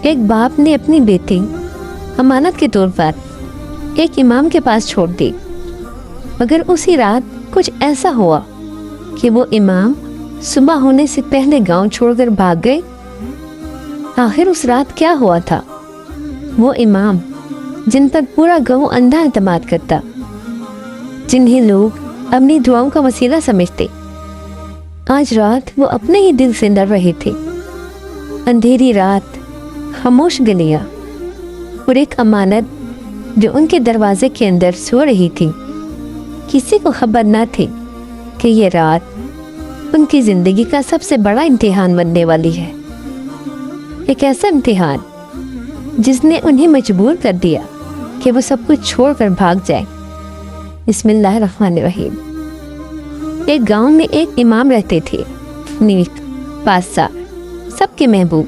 ایک باپ نے اپنی بیٹی امانت کے طور پر ایک امام کے پاس چھوڑ دی، مگر اسی رات کچھ ایسا ہوا کہ وہ امام صبح ہونے سے پہلے گاؤں چھوڑ کر بھاگ گئے۔ آخر اس رات کیا ہوا تھا؟ وہ امام جن پر پورا گاؤں اندھا اعتماد کرتا، جنہیں لوگ اپنی دعاؤں کا وسیلہ سمجھتے، آج رات وہ اپنے ہی دل سے ڈر رہے تھے۔ اندھیری رات، خاموش گلیاں اور ایک امانت جو ان کے دروازے کے اندر سو رہی تھی۔ کسی کو خبر نہ تھی کہ یہ رات ان کی زندگی کا سب سے بڑا امتحان بننے والی ہے، ایک ایسا امتحان جس نے انہیں مجبور کر دیا کہ وہ سب کچھ چھوڑ کر بھاگ جائیں۔ بسم اللہ الرحمن الرحیم۔ ایک گاؤں میں ایک امام رہتے تھے، نیک، پاسدار، سب کے محبوب۔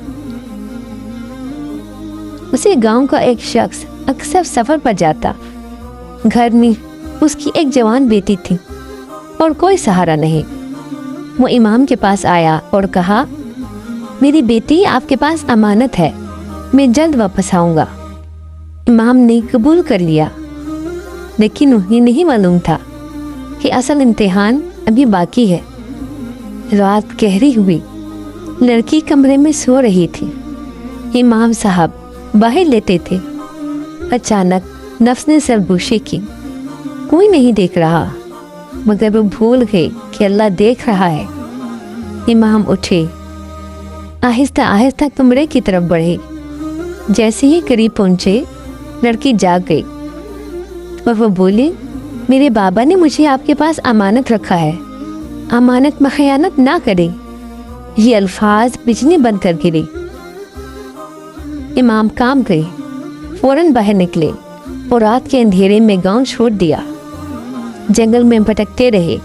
اسی گاؤں کا ایک شخص اکثر سفر پر جاتا۔ گھر میں اس کی ایک جوان بیٹی تھی اور کوئی سہارا نہیں۔ وہ امام کے پاس آیا اور کہا، میری بیٹی آپ کے پاس امانت ہے، میں جلد واپس آؤں گا۔ امام نے قبول کر لیا، لیکن انہیں نہیں معلوم تھا کہ اصل امتحان ابھی باقی ہے۔ رات گہری ہوئی، لڑکی کمرے میں سو رہی تھی، امام صاحب باہر لیتے تھے۔ اچانک نفس نے سرگوشی کی، کوئی نہیں دیکھ رہا، مگر وہ بھول گئے کہ اللہ دیکھ رہا ہے۔ امام اٹھے، آہستہ آہستہ کمرے کی طرف بڑھے۔ جیسے ہی قریب پہنچے، لڑکی جاگ گئی اور وہ بولی، میرے بابا نے مجھے آپ کے پاس امانت رکھا ہے، امانت میں خیانت نہ کرے۔ یہ الفاظ بجلی بند کر گری۔ امام کام گئے، فوراً باہر نکلے اور رات کے اندھیرے میں گاؤں چھوڑ دیا۔ جنگل میں بھٹکتے رہے،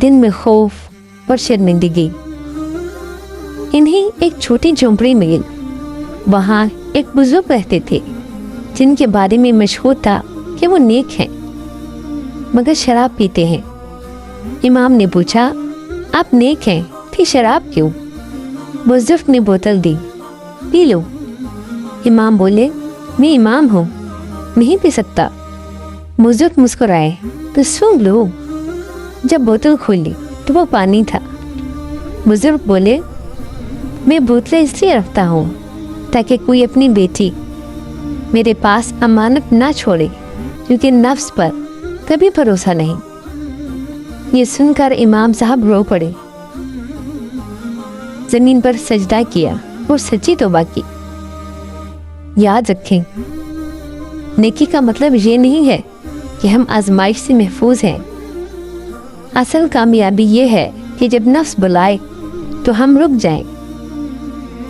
دن میں خوف اور شرمندگی۔ انہیں ایک چھوٹی جھونپڑی ملی، وہاں ایک بزرگ رہتے تھے جن کے بارے میں مشہور تھا کہ وہ نیک ہیں مگر شراب پیتے ہیں۔ امام نے پوچھا، آپ نیک ہیں پھر شراب کیوں؟ بزرگ نے بوتل دی، پی لو۔ امام بولے، میں امام ہوں، نہیں پی سکتا۔ بزرگ مسکرائے، تو سونگ لو۔ جب بوتل کھولی تو وہ پانی تھا۔ بزرگ بولے، میں بوتلیں اس لیے رکھتا ہوں تاکہ کوئی اپنی بیٹی میرے پاس امانت نہ چھوڑے، کیونکہ نفس پر کبھی بھروسہ نہیں۔ یہ سن کر امام صاحب رو پڑے، زمین پر سجدہ کیا اور سچی توبہ کی۔ یاد رکھیں، نیکی کا مطلب یہ نہیں ہے کہ ہم آزمائش سے محفوظ ہیں۔ اصل کامیابی یہ ہے کہ جب نفس بلائے تو ہم رک جائیں۔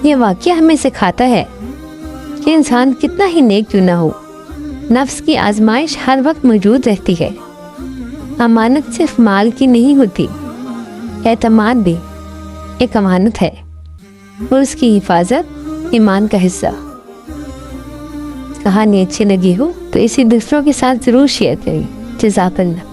یہ واقعہ ہمیں سکھاتا ہے کہ انسان کتنا ہی نیک کیوں نہ ہو، نفس کی آزمائش ہر وقت موجود رہتی ہے۔ امانت صرف مال کی نہیں ہوتی، اعتماد بھی ایک امانت ہے اور اس کی حفاظت ایمان کا حصہ۔ کہانی اچھی لگی ہو تو اسے دوسروں کے ساتھ ضرور شیئر کریں۔ جزاک اللہ۔